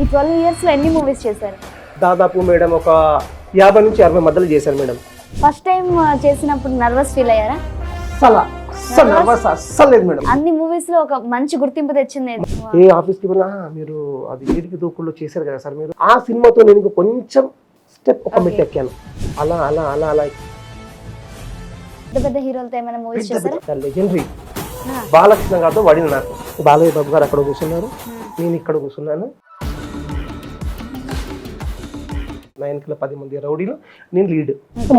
ఈ 12 ఇయర్స్ లో ఎన్ని మూవీస్ చేశారు? దాదాపు మేడం ఒక 50 నుంచి 60 మధ్యలో చేశాను మేడం. ఫస్ట్ టైం చేసినప్పుడు నర్వస్ ఫీల్ అయ్యారా? అస్సలు నర్వస్ అస్సలు లేదు మేడం. అన్ని మూవీస్ లో ఒక మంచి గుర్తింపు తెచ్చింది. ఏ ఆఫీస్ కి పోయినా మీరు అది ఏడికి దూకుల్లో చేశారు కదా సార్ మీరు, ఆ సినిమాతో నేను ఇంకా కొంచెం స్టెప్ ఒక మెట్టు ఎక్కాను. అలా అలా అలా అలా పెద్ద పెద్ద హీరోలతో ఏమైనా మూవీస్ చేశారా? లెజెండరీ బాలకృష్ణ గారితో పడింది నాకు. బాలయ్య బాబు గారు అక్కడ కూర్చున్నారు, నేను ఇక్కడ కూర్చున్నాను. 9 10 మంది రౌడీలు, నేను లీడ్.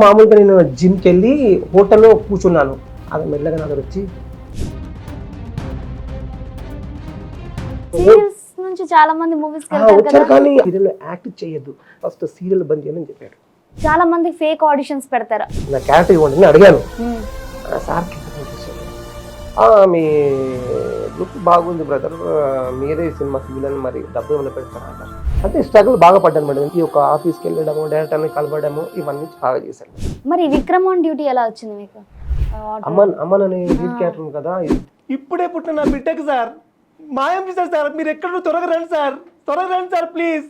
మామూలుగా నేను జిమ్కి వెళ్ళి హోటల్లో కూర్చున్నాను. అది మెల్లగా నా దగ్గర వచ్చి సీరియల్స్ నుంచి చాలా మంది మూవీస్ వచ్చారు, కానీ సీరియల్ యాక్ట్ చేయొద్దు, ఫస్ట్ సీరియల్ బంద్ చేయని చెప్పాడు. చాలా మంది ఫేక్ ఆడిషన్స్ పెడతారు. నా క్యారెక్టర్ ఇవ్వండి నేను అడిగాను. సార్ మీ లుక్ బాగుంది బ్రదర్, మీరే సినిమా విలన్, మరి డబ్బు ఏమైనా పెడతారా అన్నారు. అంటే స్ట్రగుల్ బాగా పడ్డాను మేడం. ఈ ఒక ఆఫీస్కి వెళ్ళడము, డైరెక్టర్ని కలవడము, ఇవన్నీ బాగా చేశాను. మరి విక్రమ్ ఆన్ డ్యూటీ ఎలా వచ్చింది మీకు? అమ్మన్ అనే లీడ్ క్యారెక్టర్ కదా. ఇప్పుడే పుట్టిన నా బిడ్డకి సార్ మాయం చేశారు సార్, మీరు ఎక్కడ త్వరగా రండి సార్ ప్లీజ్.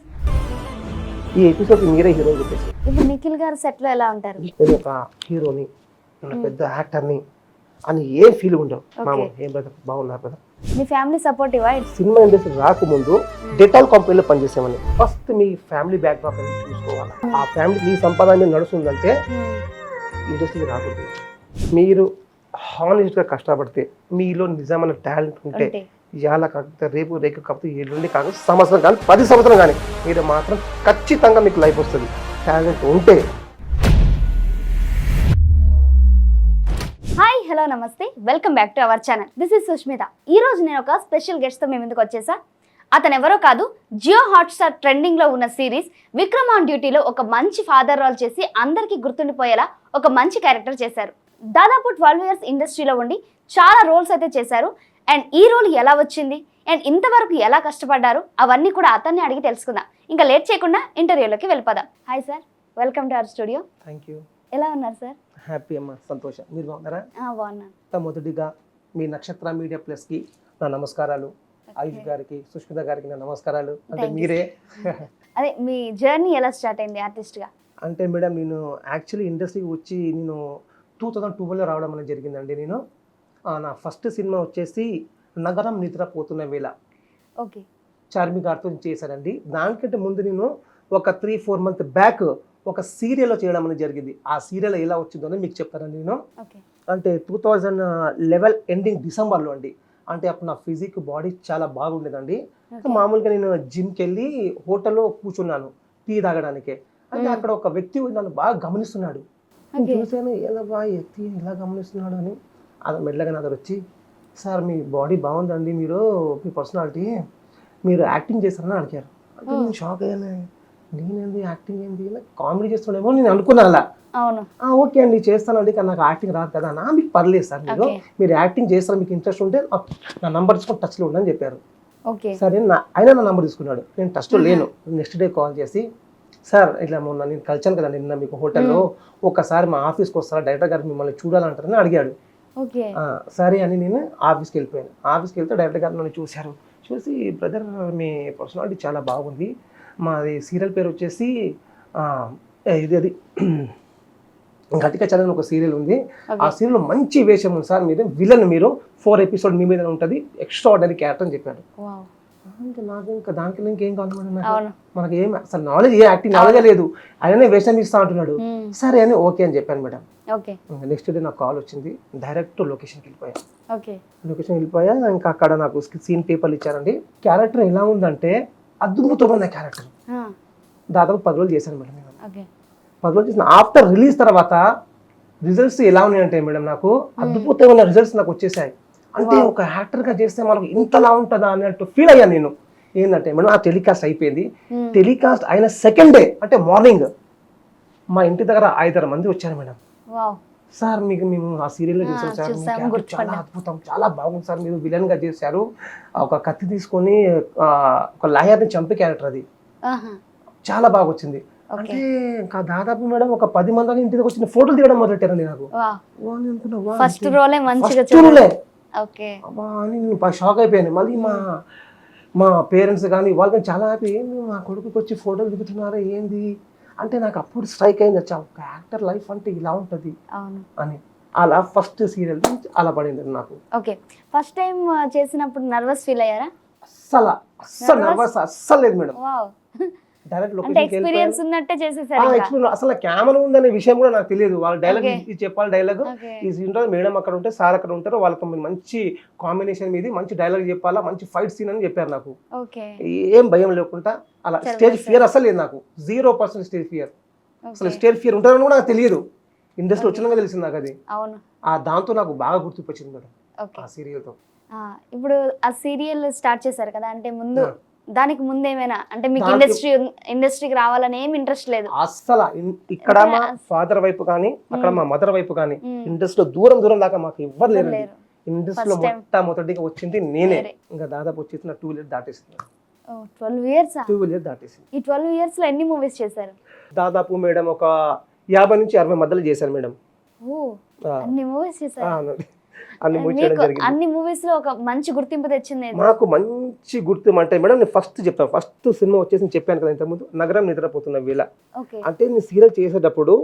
ఈ ఎపిసోడ్ మీరే హీరో చెప్పేసి. ఇప్పుడు నిఖిల్ గారు సెట్ లో ఎలా ఉంటారు? నేను ఒక హీరోని, పెద్ద యాక్టర్ని అని ఏ ఫీల్ ఉండవు. మామూలు ఏం బ్రదర్ బాగున్నారు కదా. మీ ఫ్యామిలీ సపోర్టివా? సినిమా ఇండస్ట్రీ రాకముందు డెటాల్ కంపెనీలో పనిచేసామని. ఫస్ట్ మీ ఫ్యామిలీ బ్యాక్డ్రాప్ అనేది చూసుకోవాలి. ఆ ఫ్యామిలీ మీ సంపాదన నడుస్తుందంటే ఇండస్ట్రీకి రాకూడదు. మీరు హానెస్ట్గా కష్టపడితే, మీలో నిజమైన టాలెంట్ ఉంటే, ఇవాళ కాకపోతే రేపు, రేపు కాకపోతే 7 నుండి కాకపోతే సంవత్సరం కానీ 10 సంవత్సరం కానీ మీరు మాత్రం ఖచ్చితంగా మీకు లైఫ్ వస్తుంది, టాలెంట్ ఉంటే. హాయ్ హలో నమస్తే, welcome back to our channel. This is Sushmita. ఈ రోజు నేను ఒక స్పెషల్ గెస్ట్ తో మేము ముందుకు వచ్చేసా. అతను ఎవరో కాదు, జియో హాట్స్టార్ ట్రెండింగ్ లో ఉన్న సిరీస్ విక్రమ్ ఆన్ డ్యూటీలో ఒక మంచి ఫాదర్ రోల్ చేసి అందరికీ గుర్తుండిపోయేలా ఒక మంచి క్యారెక్టర్ చేశారు. దాదాపు 12 ఇయర్స్ ఇండస్ట్రీలో ఉండి చాలా రోల్స్ అయితే చేశారు. అండ్ ఈ రోల్ ఎలా వచ్చింది అండ్ ఇంతవరకు ఎలా కష్టపడ్డారు అవన్నీ కూడా అతన్ని అడిగి తెలుసుకుందాం. ఇంకా లేట్ చేయకుండా ఇంటర్వ్యూలోకి వెళ్ళిపోదాం. Hi sir, welcome to our studio. Thank you. ఎలా ఉన్నారు సార్? హ్యాపీ అమ్మా, సంతోషం. మీరు బాగున్నారా? బాగున్నాను. మొదటిగా మీ నక్షత్ర మీడియా ప్లస్కి నా నమస్కారాలు, ఆయుష్ గారికి, సుష్మిత గారికి నా నమస్కారాలు. అంటే మీరే అదే మీ జర్నీ ఎలా స్టార్ట్ అయింది ఆర్టిస్ట్గా? అంటే మేడం, నేను యాక్చువల్లీ ఇండస్ట్రీకి వచ్చి నేను 2012లో రావడం అనేది జరిగిందండి. నేను నా ఫస్ట్ సినిమా వచ్చేసి నగరం నిద్రపోతున్న వేళ, ఓకే, చార్మి గారితో చేశానండి. దానికంటే ముందు నేను ఒక 3-4 మంత్ బ్యాక్ ఒక సీరియల్లో చేయడం అనేది జరిగింది. ఆ సీరియల్ ఎలా వచ్చిందో మీకు చెప్తానండి నేను. అంటే 2011 ఎండింగ్ డిసెంబర్లో అండి. అంటే అప్పుడు నా ఫిజిక్ బాడీ చాలా బాగుండేదండి. మామూలుగా నేను జిమ్కి వెళ్ళి హోటల్లో కూర్చున్నాను టీ తాగడానికి. అంటే అక్కడ ఒక వ్యక్తి నన్ను బాగా గమనిస్తున్నాడు. నేను చూసాను, ఏదో బాగా ఎత్తి ఇలా గమనిస్తున్నాడు అని. అది మెల్లగా నా దగ్గర వచ్చి, సార్ మీ బాడీ బాగుందండి, మీరు మీ పర్సనాలిటీ, మీరు యాక్టింగ్ చేస్తారని అడిగారు. అంటే నేను షాక్ అయ్యాను. నేనేంది యాక్టింగ్ ఏంది, కామెడీ చేస్తున్నాడేమో నేను అనుకున్నాను అలా. ఓకే అండి చేస్తానండి, కానీ నాకు యాక్టింగ్ రాదు కదా. మీకు పర్లేదు సార్, మీరు యాక్టింగ్ చేస్తారు, మీకు ఇంట్రెస్ట్ ఉంటే నా నంబర్ తీసుకొని టచ్లో ఉండని చెప్పారు. సరే అయినా నా నంబర్ తీసుకున్నాడు. నేను టచ్లో లేను. నెక్స్ట్ డే కాల్ చేసి, సార్ ఇట్లా మొన్న నేను కలిసాను కదండి నిన్న మీకు హోటల్లో, ఒకసారి మా ఆఫీస్కి వస్తారా, డైరెక్టర్ గారు మిమ్మల్ని చూడాలంటారని అడిగాడు. సరే అని నేను ఆఫీస్కి వెళ్ళిపోయాను. ఆఫీస్కి వెళ్తే డైరెక్టర్ గారు నన్ను చూశారు. చూసి, బ్రదర్ మీ పర్సనాలిటీ చాలా బాగుంది, మాది సీరియల్ పేరు వచ్చేసి ఇది గట్టిగా చదివిన ఒక సీరియల్ ఉంది, ఆ సీరియల్లో మంచి వేషం ఉంది సార్, మీరు విలన్, మీరు 4 ఎపిసోడ్ మీ మీద ఉంటుంది, ఎక్స్ట్రా ఆర్డినరీ క్యారెక్టర్ అని చెప్పాడు. అంటే నాకు ఇంకా దాంట్లో ఇంకేం కావాలి, మనకి ఏం అసలు నాలెడ్జ్, ఏ యాక్టింగ్ నాలెడ్జే లేదు, ఆయననే వేషం ఇస్తా అంటున్నాడు. సరే అని ఓకే అని చెప్పాను మేడం. నెక్స్ట్ డే నాకు కాల్ వచ్చింది, డైరెక్ట్ లొకేషన్కి వెళ్ళిపోయా. ఇంకా అక్కడ నాకు సీన్ పేపర్లు ఇచ్చారండి. క్యారెక్టర్ ఎలా ఉందంటే అద్భుతమైన క్యారెక్టర్. దాదాపు 10 రోజులు చేశాను మేడం. నేను 10 రోజులు చేసిన ఆఫ్టర్ రిలీజ్ తర్వాత రిజల్ట్స్ ఎలా ఉన్నాయంటే మేడం, నాకు అద్భుతమైన రిజల్ట్స్ నాకు వచ్చేసాయి. అంటే ఒక యాక్టర్గా చేస్తే మనకు ఇంతలా ఉంటుందా అన్నట్టు ఫీల్ అయ్యాను నేను. ఏంటంటే మేడం, ఆ టెలికాస్ట్ అయిపోయింది. టెలికాస్ట్ అయిన సెకండ్ డే అంటే మార్నింగ్ మా ఇంటి దగ్గర 5-6 మంది వచ్చారు మేడం. సార్ మీకు మేము ఆ సీరియల్లో చేసాం సార్, చాలా అద్భుతం, చాలా బాగుంది సార్, మీరు విలన్గా చేశారు, ఒక కత్తి తీసుకొని ఒక లాయర్ని చంపే క్యారెక్టర్, అది చాలా బాగా వచ్చింది. అంటే ఇంకా దాదాపు మేడం ఒక 10 మంది ఇంటికి వచ్చిన ఫోటోలు తీయడం మొదలెట్టారండి. నాకు ఫస్ట్ రోలే అని నేను షాక్ అయిపోయాను. మళ్ళీ మా మా పేరెంట్స్ కానీ వాళ్ళు కానీ చాలా హ్యాపీ, ఏంది మా కొడుకుకి వచ్చి ఫోటోలు దిగుతున్నారా ఏంది అంటే నాకు అప్పుడు స్ట్రైక్ అయింది, వచ్చా ఒక యాక్టర్ లైఫ్ అంటే ఇలా ఉంటుంది అవును. అని. అలా ఫస్ట్ సీరియల్ అలా పడింది నాకు. ఓకే, ఫస్ట్ టైం చేసినప్పుడు నర్వస్ ఫీల్ అయ్యారా? అస్సలు నర్వస్ అస్సలు లేదు మేడం. వావ్, డైరెక్ట్ అంటే లొకేషన్ ఎక్స్పీరియన్స్ ఉన్నట్టే చేసేసారు ఇంకా. ఎక్స్పీరియన్స్, అసలు కెమెరా ఉందనే విషయం కూడా నాకు తెలియదు. వాళ్ళ డైలాగ్ Okay. ఇది చెప్పాలి, డైలాగ్ ఓకే, ఈ ఉంటుంది, మేడం అక్కడ ఉంటే సార్ అక్కడ ఉంటారు, వాళ్ళతో మంచి కాంబినేషన్ మీది మంచి డైలాగ్ చెప్పాలా, మంచి ఫైట్ సీన్ అని చెప్పారు నాకు. ఓకే, ఏం భయం లేకుండా అలా. చాలా స్టేజ్ బాగా ఫియర్ అసలు లేదు నాకు, 0% స్టేజ్ ఫియర్. అసలు ఓకే. స్టేజ్ ఫియర్ ఉంటుందని కూడా నాకు తెలియదు, ఇండస్ట్రీ వచ్చినాక తెలిసింది నాకు అది. అవును. దాంతో నాకు బాగా గుర్తుకొచ్చింది మేడం ఓకే, ఆ సీరియల్తో. ఇప్పుడు ఆ సీరియల్ స్టార్ట్ చేశారు కదా, అంటే ముందు Yeah. దానికి ముందు ఏమైనా అంటే మీకు దానికి- ఇండస్ట్రీకి రావాలని ఏం ఇంట్రెస్ట్ లేదు? అస్సలు ఇక్కడ మా ఫాదర్ వైపు కానీ అక్కడ మా మదర్ వైపు కానీ మ్మ్. ఇండస్ట్రీలో దూరం దూరం దాకా మాకు ఎవ్వరు లేరు. లేరు. ఇండస్ట్రీలో First time. మొట్టమొదటిగా వచ్చింది నేనే. మీరే. ఇంకా దాదాపు వచ్చేసి నా 2 ఇయర్స్ దాటేసింది. 12 ఇయర్స్. 2 ఇయర్స్ దాటేసింది. ఈ 12 ఇయర్స్ లో ఎన్ని మూవీస్ చేశారు? దాదాపు మేడం ఒక 50 నుంచి 60 మధ్యలో చేశాను మేడం. ఓ, ఆ, అన్ని మూవీస్ చేశారు. అవునండి. అన్ని మూవీ చేయడం మీకు జరిగింది. అన్ని మూవీస్ లో ఒక మంచి గుర్తింపు తెచ్చింది ఏది? మాకు మంచి గుర్తు అంటే మేడం, నేను ఫస్ట్ చెప్తాను, ఫస్ట్ సినిమా వచ్చేసి నేను చెప్పాను కదా ఇంతకుముందు, నగరం నిద్రపోతున్న వేళ. ఓకే, అంటే నేను సీరియల్ చేసేటప్పుడు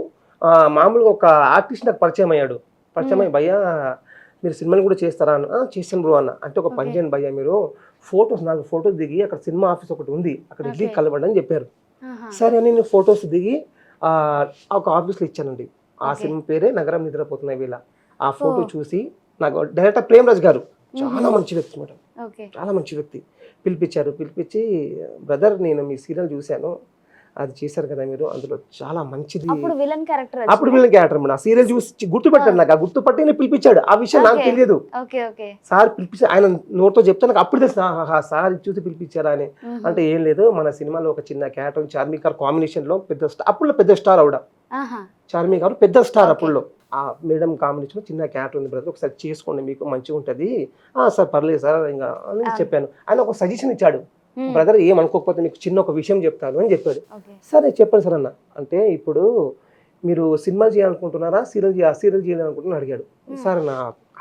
మామూలుగా ఒక ఆర్టిస్ట్ నాకు పరిచయం అయ్యాడు. పరిచయం అయ్యి, భయ్యా మీరు సినిమాలు కూడా చేస్తారా అన్న. చేసాను బ్రో అన్న. అంటే ఒక పని చేయండి భయ్యా, మీరు నాకు ఫోటోస్ దిగి అక్కడ సినిమా ఆఫీస్ ఒకటి ఉంది, అక్కడ వెళ్ళి కలవండి అని చెప్పారు. ఆహా. సరే అని నేను ఫొటోస్ దిగి ఒక ఆఫీస్లో ఇచ్చానండి. ఆ Okay. సినిమా పేరే నగరం నిద్రపోతున్న వేళ. ఆ ఫోటో చూసి నాకు డైరెక్టర్ ప్రేమరాజ్ గారు చాలా మంచి వ్యక్తి మేడం, ఓకే, చాలా మంచి వ్యక్తి. పిలిపించి, బ్రదర్ నేను మీ సీరియల్ చూశాను, అది చేశారు కదా మీరు, అందులో చాలా మంచిది. అప్పుడు విలన్ క్యారెక్టర్. అప్పుడు వీళ్ళ క్యారెక్టర్ మేడం. ఆ సీరియల్ చూసి గుర్తుపెట్టాడు, నాకు ఆ గుర్తుపట్టి నేను పిలిపించాడు. ఆ విషయం నాకు Okay. తెలియదు. Okay, okay. సార్ పిలిపించారు, ఆయన నోట్తో చెప్తే నాకు అప్పుడు తెలుసు, సార్ ఇది చూసి పిలిపించారా అని. అంటే ఏం లేదు, మన సినిమాలో ఒక చిన్న క్యారెక్టర్ చార్మి గారు కాంబినేషన్ లో పెద్ద స్టార్, అప్పుడు పెద్ద స్టార్ ఆవిడ ఆహా. చార్మి గారు పెద్ద స్టార్ Okay. అప్పుడులో. ఆ మేడం కాంబినేషన్ చిన్న క్యారెక్టర్ ఉంది బ్రదర్, ఒకసారి చేసుకోండి మీకు మంచిగా ఉంటుంది. సార్ పర్లేదు సార్ ఇంకా అని చెప్పాను. ఆయన ఒక సజెషన్ ఇచ్చాడు, బ్రదర్ ఏమనుకోకపోతే మీకు చిన్న ఒక విషయం చెప్తాను అని చెప్పాడు. ఓకే, సరే చెప్పండి సార్ అన్న. అంటే ఇప్పుడు మీరు సినిమా చేయాలనుకుంటున్నారా, సీరియల్ చేయాలనుకుంటున్నా అడిగాడు. సార్ నా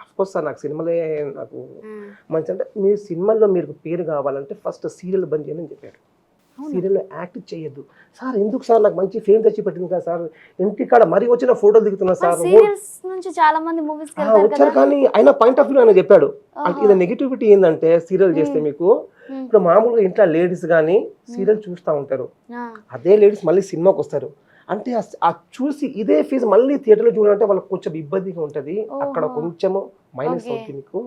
అఫ్కోర్స్ సార్ నాకు సినిమాలే నాకు మంచి, అంటే మీరు సినిమాల్లో మీరు పేరు కావాలంటే ఫస్ట్ సీరియల్ బంద్ చేయండి అని చెప్పాడు. సీరియల్లో యాక్ట్ చేయొద్దు సార్. ఎందుకు సార్, నాకు మంచి ఫేమ్ తెచ్చి పెట్టింది కదా సార్, ఇంటికాడ మరీ వచ్చిన ఫోటోలు దిగుతున్నా సార్. సీరియల్స్ నుంచి చాలా మంది మూవీస్ కి వెళ్తారు వచ్చారు కదా. కానీ ఆయన పాయింట్ ఆఫ్ వ్యూ ఆయన చెప్పాడు. ఇది నెగిటివిటీ ఏంటంటే సీరియల్ చేస్తే మీకు ఇప్పుడు మామూలుగా ఇంట్లో లేడీస్ కానీ సీరియల్ చూస్తూ ఉంటారు, అదే లేడీస్ మళ్ళీ సినిమాకి వస్తారు. అంటే ఆ చూసి ఇదే ఫీజు మళ్ళీ థియేటర్లో చూడాలంటే వాళ్ళకి కొంచెం ఇబ్బందిగా ఉంటుంది, అక్కడ కొంచెము మైనస్ అవుతుంది మీకు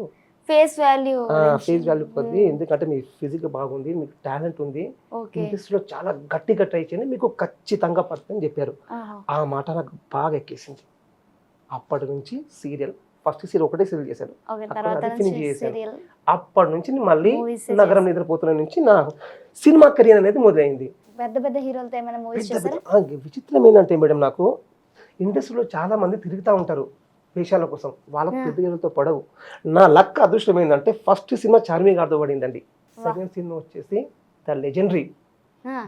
ఫేస్ వాల్యూ. ఫేస్ వాల్యూ కొద్ది. ఎందుకంటే మీ ఫిజిక్ బాగుంది, మీకు టాలెంట్ ఉంది, ఇండస్ట్రీలో చాలా గట్టిగా ట్రై చేయండి, మీకు ఖచ్చితంగా పడుతుందని చెప్పారు. ఆ మాట నాకు బాగా ఎక్కేసింది. అప్పటి నుంచి సీరియల్, ఫస్ట్ సీరియల్ ఒకటే సీరియల్ చేశాను, ఫినిష్ చేశాను. అప్పటి నుంచి మళ్ళీ నగరం నిద్రపోతున్న నుంచి నా సినిమా కెరీర్ అనేది మొదలైంది. పెద్ద పెద్ద హీరోలతో ఏమైనా మూవీస్ చేశారా? విచిత్రం ఏంటంటే మేడం, నాకు ఇండస్ట్రీలో చాలా మంది తిరుగుతూ ఉంటారు వేషాల కోసం, వాళ్ళకి పెద్ద హీరోలతో పడవు. నా లక్ అదృష్టం ఏంటంటే ఫస్ట్ సినిమా చార్మి గారితో పడిందండి. సెకండ్ సినిమా వచ్చేసి ద లెజెండరీ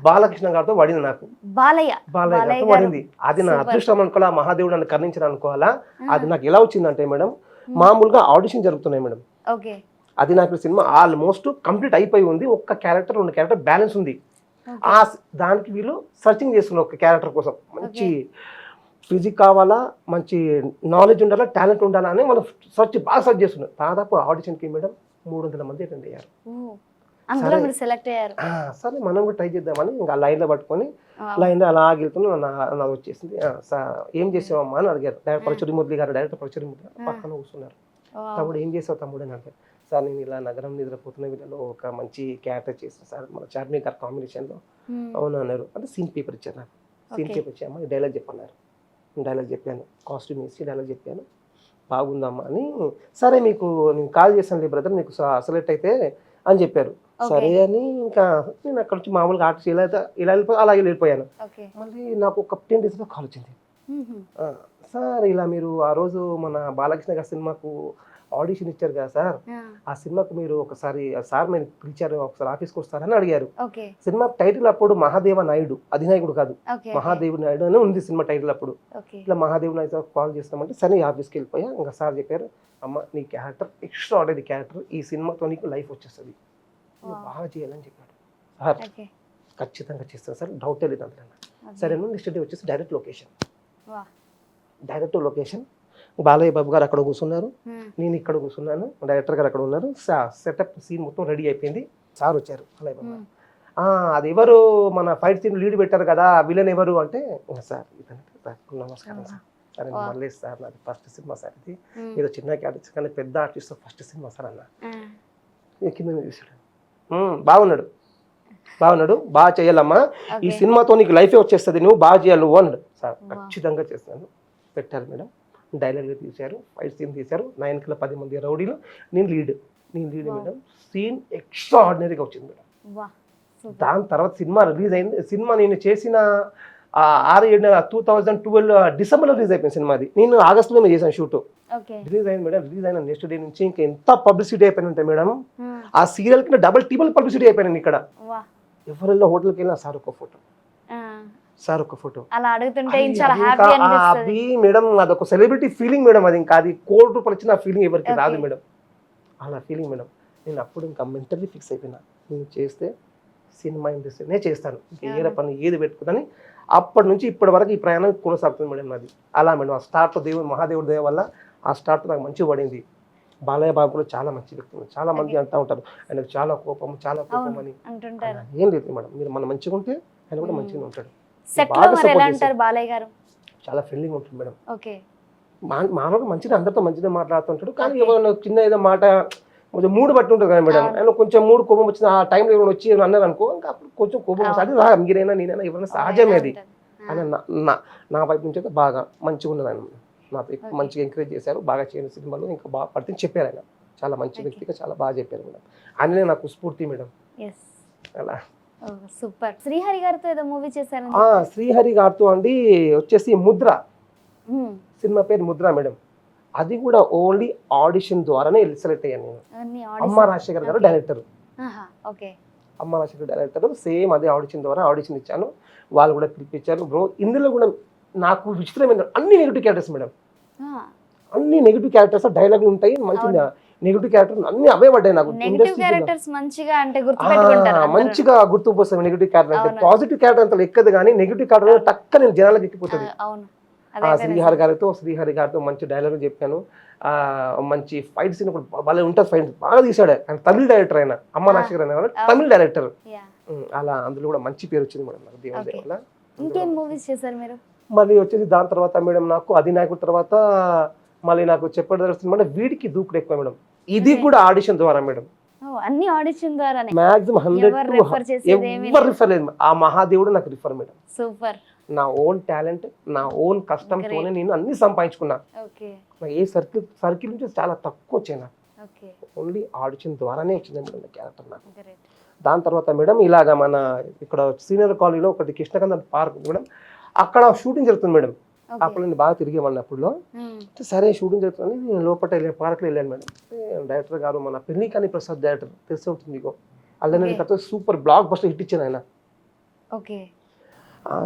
బాలకృష్ణ గారితో పడింది నాకు. బాలయ్య గారితో పడింది. అది నా అదృష్టం అనుకోవాలా, మహాదేవుడు నన్ను కర్ణించిన అనుకోవాలా. అది నాకు ఎలా వచ్చిందంటే మేడం, మామూలుగా ఆడిషన్ జరుగుతున్నాయి మేడం, అది నాకు సినిమా ఆల్మోస్ట్ కంప్లీట్ అయిపోయి ఉంది, ఒక్క క్యారెక్టర్ 2 క్యారెక్టర్ బ్యాలెన్స్ ఉంది. దానికి వీళ్ళు సర్చింగ్ చేస్తున్నారు ఒక క్యారెక్టర్ కోసం. మంచి ఫిజిక్ కావాలా, మంచి నాలెడ్జ్ ఉండాలా, టాలెంట్ ఉండాలా అని వాళ్ళు బాగా సెర్చ్ చేస్తున్నారు. దాదాపు ఆడిషన్కి మేడం 300 మంది అటెండ్ అయ్యారు. సరే మనం కూడా ట్రై చేద్దామని ఇంకా లైన్లో పట్టుకొని లైన్లో అలా వెళ్తున్నా నాకు వచ్చేసింది. ఏం చేసావమ్మా అని అడిగారు డైరెక్టర్ పరచూరి మురళి గారు. డైరెక్టర్ పరచూరి మురళి గారు పక్కన కూర్చున్నారు. తమ్ముడు ఏం చేసావు తమ్ముడు అని అడిగారు. సార్ నేను ఇలా నగరం నిద్రపోతున్న వీళ్ళలో ఒక మంచి క్యారెక్టర్ చేసాను సార్, మన చార్మి గారి కాంబినేషన్లో. అవును అన్నారు. అంటే సీన్ పేపర్ ఇచ్చారు నాకు. సీన్ పేపర్ ఇచ్చామా డైలాగ్ చెప్పన్నారు. డైలాగ్ చెప్పాను, కాస్ట్యూమ్ వేసి డైలాగ్ చెప్పాను, బాగుందమ్మా అని. సరే మీకు నేను కాల్ చేశాను లే బ్రదర్, మీకు సెలెక్ట్ అయితే అని చెప్పారు. సరే అని ఇంకా నేను అక్కడ నుంచి మామూలుగా ఆర్ట్ ఇలా అలాగే వెళ్ళిపోయాను. మళ్ళీ నాకు ఒక 10 daysలో కాల్ వచ్చింది. సార్ ఇలా మీరు ఆ రోజు మన బాలకృష్ణ గారి సినిమాకు ఆడిషన్ ఇచ్చారు కదా సార్, ఆ సినిమాకు మీరు ఒకసారి సార్ మీరు పిలిచారు, ఒకసారి ఆఫీస్కి వస్తారని అడిగారు. సినిమా టైటిల్ అప్పుడు మహాదేవ నాయుడు, అధినాయకుడు కాదు, మహాదేవ్ నాయుడు అని ఉంది సినిమా టైటిల్ అప్పుడు. ఇట్లా మహాదేవ్ నాయుడు కాల్ చేస్తామంటే సరే ఆఫీస్కి వెళ్ళిపోయా. ఇంకా సార్ చెప్పారు, అమ్మ నీ క్యారెక్టర్ ఎక్స్ట్రా ఆర్డినరీ క్యారెక్టర్, ఈ సినిమాతో నీకు లైఫ్ వచ్చేస్తుంది, నువ్వు బాగా చేయాలని చెప్పాడు. Sir okay. ఖచ్చితంగా చేస్తాను సార్, డౌటే లేదు అందులో. సరే నెక్స్ట్ డే వచ్చేసి డైరెక్ట్ లొకేషన్ బాలయ్య బాబు గారు అక్కడ కూర్చున్నారు, నేను ఇక్కడ కూర్చున్నాను, డైరెక్టర్ గారు అక్కడ ఉన్నారు. సెటప్ సీన్ మొత్తం రెడీ అయిపోయింది. సార్ వచ్చారు, బాలయ్య బాబు గారు. అది ఎవరు మన ఫైట్ సీన్ లీడ్ పెట్టారు కదా, విలన్ ఎవరు అంటే, సార్ ఇదంటే నమస్కారం సార్. సరే మళ్ళీ సార్ నాది ఫస్ట్ సినిమా సార్, ఇది ఏదో చిన్న ఆర్టిస్ట్ కానీ పెద్ద ఆర్టిస్ట్ ఫస్ట్ సినిమా సార్ అన్న. కింద చూసాడు, బాగున్నాడు బాగా చేయాలమ్మా, ఈ సినిమాతో నీకు లైఫే వచ్చేస్తుంది, నువ్వు బాగా చేయాలి నువ్వు అన్నాడు. సార్ ఖచ్చితంగా చేస్తాను. పెట్టారు మేడం, డైలాగ్లు తీశారు, ఫైట్ సీన్ తీశారు, 9 10 మంది రౌడీలు, నేను లీడ్ మేడం. సీన్ ఎక్స్ట్రా ఆర్డినరీగా వచ్చింది మేడం. దాని తర్వాత సినిమా రిలీజ్ అయింది. సినిమా నేను చేసిన 2012 డిసెంబర్లో రిలీజ్ అయిపోయింది సినిమా. అది నేను ఆగస్టులో చేశాను షూట్. రిలీజ్ అయింది మేడం. రిలీజ్ అయిన నెక్స్ట్ డే నుంచి ఇంకా ఎంత పబ్లిసిటీ అయిపోయినంటే మేడం, ఆ సీరియల్ కింద డబుల్ టీబుల్ పబ్లిసిటీ అయిపోయాను. ఇక్కడ ఎవరెల్లో హోటల్కి వెళ్ళినా సార్ ఒక ఫోటో అలా అడుగుతుంటే చాలా హ్యాపీ అనిపిస్తుంది. అది మేడం అదొక సెలబ్రిటీ ఫీలింగ్ మేడం. అది ఇంకా అది ₹1,00,00,000 వచ్చిన ఫీలింగ్ ఎవరికి రాదు మేడం. అలా ఫీలింగ్ మేడం. నేను అప్పుడు ఇంకా మెంటల్లీ ఫిక్స్ అయిపోయినా, నేను చేస్తే సినిమా ఇండస్ట్రీనే చేస్తాను, ఏదో పని ఏది పెట్టుకుందని. అప్పటి నుంచి ఇప్పటి వరకు ఈ ప్రయాణం కొనసాగుతుంది మేడం నాది. అలా మేడం ఆ స్టార్ట్ మహాదేవుడి దయ వల్ల ఆ స్టార్ట్ నాకు మంచిగా పడింది. బాలయ్య బాబు కూడా చాలా మంచి వ్యక్తి, చాలా మంది అంటూ ఉంటారు ఆయనకు చాలా కోపం అని. ఏం లేదు మేడం, మీరు మన మంచిగా ఉంటే ఆయన కూడా మంచిగా ఉంటాడు. చాలా ఫ్రెండ్లీగా ఉంటుంది మేడం. మామూలుగా మంచిగా అందరితో మంచిగా మాట్లాడుతుంటాడు, కానీ ఏమైనా చిన్న ఏదో మాట కొంచెం మూడు బట్టి ఉంటుంది కదా మేడం. ఆయన కొంచెం మూడు కోపం వచ్చిన ఆ టైంలో ఏమైనా వచ్చి అన్నారు అనుకో, ఇంకా అప్పుడు కొంచెం కోపం వస్తుంది. రా మీరైనా నేనైనా ఎవరైనా సహజమే అది. ఆయన నా వైపు నుంచి అయితే బాగా మంచిగా ఉన్నది. ఆయన నాతో మంచిగా ఎంకరేజ్ చేశారు, బాగా చేయని సినిమాలు ఇంకా బాగా పడుతుంది చెప్పారు. ఆయన చాలా మంచి వ్యక్తిగా చాలా బాగా చెప్పారు మేడం. ఆయననే నాకు స్ఫూర్తి మేడం. అలా సూపర్. శ్రీహరి గారితో ఏదో మూవీ చేశారు. శ్రీహరి గారితో అండి వచ్చేసి ముద్ర సినిమా పేరు ముద్ర మేడం. అది కూడా ఓన్లీ ఆడిషన్ ద్వారానే సెలెక్ట్ అయ్యాను నేను. అమ్మ రాజశేఖర్ గారు డైరెక్టర్. అమ్మ రాజశేఖర్ డైరెక్టర్ సేమ్ అదే ఆడిషన్ ద్వారా ఆడిషన్ ఇచ్చాను. వాళ్ళు కూడా పిలిపించారు. బ్రో ఇందులో కూడా నాకు విచిత్రమైన అన్ని నెగిటివ్ క్యారెక్టర్స్ మేడం. అన్ని నెగిటివ్ క్యారెక్టర్స్, డైలాగులు ఉంటాయి, మంచి నెగిటివ్ క్యారెక్టర్ అన్ని అవే పడ్డాయి నాకు. మంచిగా గుర్తుకు వస్తాయి నెగిటివ్ క్యారెక్టర్ అంటే. పాజిటివ్ క్యారెక్టర్ అంత ఎక్కదు, కానీ నెగిటివ్ క్యారెక్టర్ టక్క నేను జనాలకు ఎక్కిపోతుంది. శ్రీహరి గారితో మంచి డైలాగ్ చెప్పాను. మంచి ఫైట్ సీన్ భలే ఉంటుంది. ఫైట్ బాగా తీసాడు. ఆయన తమిళ డైరెక్టర్. ఆయన అమ్మ రాజశేఖర్ అనే తమిళ డైరెక్టర్. అలా అందులో కూడా మంచి పేరు వచ్చింది మేడం నాకు దేవుడి వల్ల. ఇంకేం మూవీస్ చేశారు మీరు? మళ్ళీ వచ్చేసి దాని తర్వాత మేడం నాకు అధినాయకుడి తర్వాత మళ్ళీ నాకు చెప్పడం వీడికి దూకుడు ఎక్కువ మేడం. ఇది కూడా ఆడిషన్ ద్వారా మేడం. అన్ని ఆడిషన్ ద్వారా మాక్సిమం 100 ఎవరు రిఫర్ లేదు. ఆ మహాదేవుడు నాకు రిఫర్ మేడం. సూపర్. నా ఓన్ టాలెంట్, నా ఓన్ కష్టంతోనే నేను అన్ని సంపాదించుకున్నా. ఏ సర్కిల్ నుంచి చాలా తక్కువ వచ్చాయి నాకు. ఓన్లీ ఆడిషన్ ద్వారానే వచ్చింది మేడం నా క్యారెక్టర్ నాకు. దాని తర్వాత మేడం ఇలాగా మన ఇక్కడ సీనియర్ కాలేజీలో ఒకటి కృష్ణకంద పార్క్ మేడం, అక్కడ షూటింగ్ జరుగుతుంది మేడం. అప్పుడు నేను బాగా తిరిగేవాడిని. అప్పుడులో సరే షూటింగ్ జరుగుతుంది, నేను లోపల పార్క్లో వెళ్ళాను మేడం. డైరెక్టర్ గారు మన పెళ్లికాని ప్రసాద్ డైరెక్టర్ తెలిసి ఉంటుంది మీకు, అల్లనే కథ సూపర్ బ్లాక్ బస్టర్ హిట్ ఇచ్చాను ఆయన.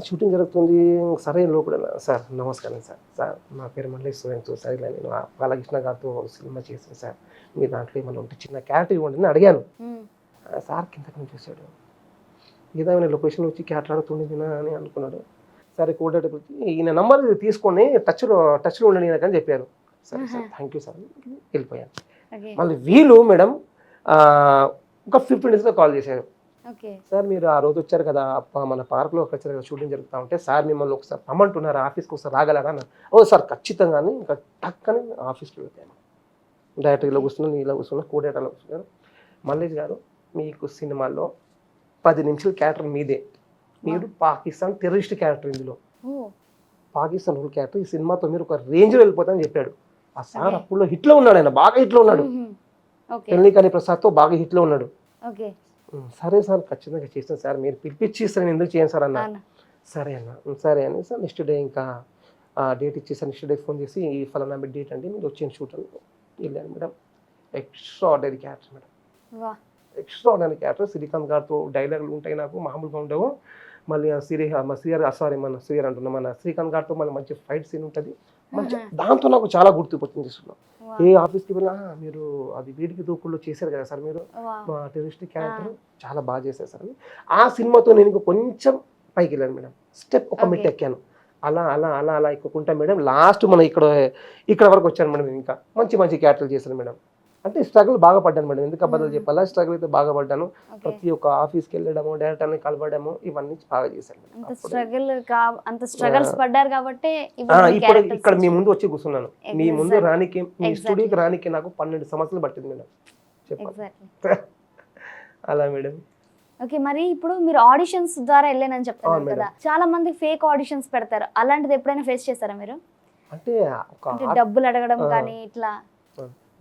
షూటింగ్ జరుగుతుంది, సరే లోపల సార్ నమస్కారం సార్ నా పేరు మళ్ళీ స్టూడెంట్, సరే నేను బాలకృష్ణ గారితో సినిమా చేశాను సార్, మీ దాంట్లో ఏమన్నా ఉంటే చిన్న క్యారెక్టర్ ఇవ్వండి అని అడిగాను. సార్ కిందకి నుంచి చూశాడు, ఏదైనా లొకేషన్ వచ్చి క్యారెక్టర్ ఆడుతుండేది అని అనుకున్నాడు. సరే కోఆర్డినేటర్ ఈయన నంబర్ తీసుకొని టచ్లో ఉండండి అని చెప్పారు. సరే సార్ థ్యాంక్ యూ సార్ వెళ్ళిపోయాను. మళ్ళీ వీళ్ళు మేడం ఒక 15 minutes కాల్ చేశారు. సార్ మీరు ఆ రోజు వచ్చారు కదా మన పార్క్లో వచ్చారు కదా షూటింగ్ జరుగుతూ ఉంటే, సార్ మిమ్మల్ని ఒకసారి రమ్మంటున్నారు ఆఫీస్కి ఒకసారి రాగలరా అన్నారు. ఓ సార్ ఖచ్చితంగా అని ఇంకా టక్కని ఆఫీస్కి వెళ్ళాను. డైరెక్టర్ ఇలా కూర్చున్నాను, ఇలా కూర్చున్నా, కోఆర్డినేటర్లో కూర్చున్నారు. మల్లేష్ గారు మీకు సినిమాల్లో 10 నిమిషాల క్యారెక్టర్ మీదే, మీరు పాకిస్తాన్ టెర్రరిస్ట్ క్యారెక్టర్, ఇందులో పాకిస్తాన్ రూల్ క్యారెక్టర్, ఈ సినిమాతో మీరు ఒక రేంజ్లో వెళ్ళిపోతారని చెప్పాడు. ఆ సార్ అప్పుడులో హిట్లో ఉన్నాడు, ఆయన బాగా హిట్లో ఉన్నాడు. పెళ్లికాని ప్రసాద్తో బాగా హిట్లో ఉన్నాడు. సరే సార్ ఖచ్చితంగా చేస్తాను సార్, మీరు పిలిపించి ఇస్తాను ఎందుకు చేయండి సార్ అన్న. సరే అన్న, సరే అని సార్ నెక్స్ట్ డే ఇంకా డేట్ ఇచ్చేసాను. నెక్స్ట్ డే ఫోన్ చేసి ఈ ఫలానా డేట్ అండి మీరు వచ్చిన షూట్ అని వెళ్ళాను madam. Extraordinary character madam, extraordinary character. Srikanth గారితో డైలాగులు ఉంటాయి నాకు, మామూలుగా ఉండవు. మళ్ళీ మన శ్రీహర్ అంటున్నా మన శ్రీకాంత్ గారితో మళ్ళీ మంచి ఫైట్ సీన్ ఉంటుంది మంచి దాంతో నాకు చాలా గుర్తుపట్టింది చేస్తున్నాం ఏ ఆఫీస్కి వెళ్ళినా మీరు అది వీడికి దూకుల్లో చేశారు కదా సార్ మీరు మా టెరిస్ట్ క్యారెక్టర్ చాలా బాగా చేశారు సార్ అని ఆ సినిమాతో నేను కొంచెం పైకి వెళ్ళాను మేడం స్టెప్ ఒక మెట్టు ఎక్కాను అలా అలా అలా అలా ఎక్కుకుంటా మేడం లాస్ట్ మనం ఇక్కడ వరకు వచ్చాను మేడం ఇంకా మంచి మంచి క్యారెక్టర్లు చేశాను మేడం అంటే స్ట్రగుల్ బాగా పడ్డాను మేడం ఎందుకు అబద్ధాలు చెప్పాలా స్ట్రగుల్ అయితే బాగా పడ్డాను ప్రతి ఒక్క ఆఫీస్కి వెళ్ళడము డైరెక్టర్ని కలవడము ఇవన్నీ బాగా చేశాను అంత స్ట్రగల్స్ పడ్డారు కాబట్టి ఇప్పుడు ఇక్కడ మీ ముందు వచ్చి కూర్చున్నాను మీ ముందు రానికి మీ స్టూడియోకి రానికి నాకు 12 సంవత్సరాలు పట్టింది మేడం చెప్పాలి అలా మేడం ఓకే మరి ఇప్పుడు మీరు ఆడిషన్స్ ద్వారా వెళ్ళానని చెప్తున్నారు కదా చాలా మంది ఫేక్ ఆడిషన్స్ పెడతారు అలాంటిది ఎప్పుడైనా ఫేస్ చేశారా మీరు అంటే డబ్బులు అడగడం కానీ ఇట్లా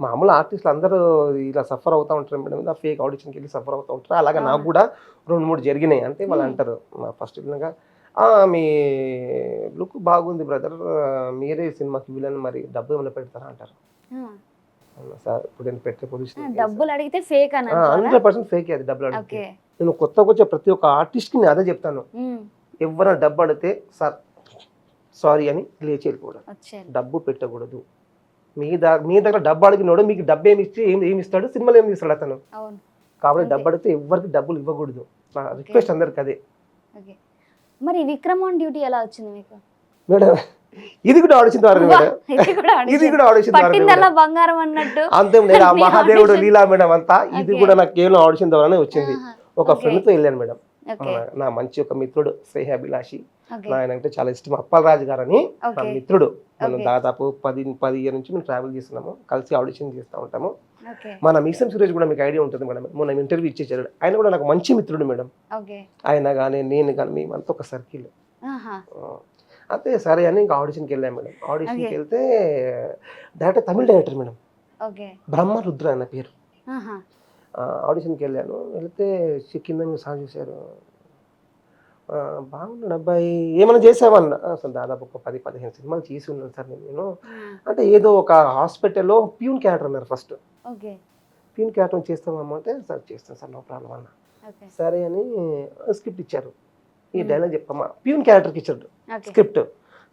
మామూలు ఆర్టిస్టులు అందరూ ఇలా సఫర్ అవుతూ ఉంటారు మేడం ఫేక్ ఆడిషన్కి వెళ్ళి సఫర్ అవుతూ ఉంటారు అలాగే నాకు కూడా 2-3 జరిగినాయి అంటే వాళ్ళు అంటారు ఫస్ట్ విధంగా మీ లుక్ బాగుంది బ్రదర్ మీరే సినిమాకి విలన్ మరి డబ్బు ఏమైనా పెడతారా అంటారు సార్ ఇప్పుడు నేను పెట్టే పొజిషన్ డబ్బులు అడిగితే ఫేక్ 100% ఫేక్ అది డబ్బులు అడిగితే నేను కొత్తగా వచ్చే ప్రతి ఒక్క ఆర్టిస్ట్కి నేను అదే చెప్తాను ఎవరైనా డబ్బు అడిగితే సార్ సారీ అని లేచి వెళ్ళిపోవడం డబ్బు పెట్టకూడదు మీ దగ్గర డబ్బు అడిగినోడు మీకు డబ్బు ఏమి ఇస్తాడు సినిమాలు ఏమి ఇస్తాడు అతను కాబట్టి డబ్బు అడిగితే ఎవరికి డబ్బులు ఇవ్వకూడదు నా రిక్వెస్ట్ అందరికి అదే మరి విక్రమ్ ఆన్ డ్యూటీ ఎలా వచ్చింది మీకు మేడం ఇది కూడా ఆడిషన్ ద్వారా మేడం ఇది కూడా ఆడిషన్ ద్వారా బంగారం అన్నట్టు అంతే లేదు ఆ మహాదేవుడు లీలా మేడం అంతా ఇది కూడా నాకు కేవలం ఆడిషన్ ద్వారానే వచ్చింది ఒక ఫ్రెండ్తో వెళ్ళాను మేడం నా మంచి ఒక మిత్రుడు శ్రేయాభిలాషి ఆయన అంటే చాలా ఇష్టం అప్పలరాజు గారు అని నా మిత్రుడు మనం దాదాపు 10 ఇయర్ నుంచి మేము ట్రావెల్ చేస్తున్నాము కలిసి ఆడిషన్ చేస్తూ ఉంటాము మన మీసం సురేష్ కూడా మీకు ఐడియా ఉంటుంది మేడం మొన్న ఇంటర్వ్యూ ఇచ్చేసాడు ఆయన కూడా నాకు మంచి మిత్రుడు మేడం ఆయన కానీ నేను కానీ మేమంతా ఒక సర్కిల్ అయితే సరే అని ఇంకా ఆడిషన్కి వెళ్ళాను మేడం ఆడిషన్కి వెళ్తే డైరెక్టర్ తమిళ డైరెక్టర్ మేడం బ్రహ్మ రుద్ర అన్న పేరు ఆడిషన్కి వెళ్ళాను వెళితే కింద మీరు సాంగ్ చూశారు బాగున్నాడు అబ్బాయి ఏమైనా చేసామన్నా అసలు దాదాపు ఒక 10-15 సినిమాలు చేసి ఉన్నాను సార్ నేను అంటే ఏదో ఒక హాస్పిటల్లో ప్యూన్ క్యారెక్టర్ అన్నారు ఫస్ట్ ప్యూన్ క్యారెక్టర్ చేస్తామమ్మా అంటే సార్ చేస్తాను సార్ నో ప్రాబ్లం అన్న సరే అని స్క్రిప్ట్ ఇచ్చారు ఈ డైలాగ్ చెప్పమ్మా ప్యూన్ క్యారెక్టర్కి ఇచ్చాడు స్క్రిప్ట్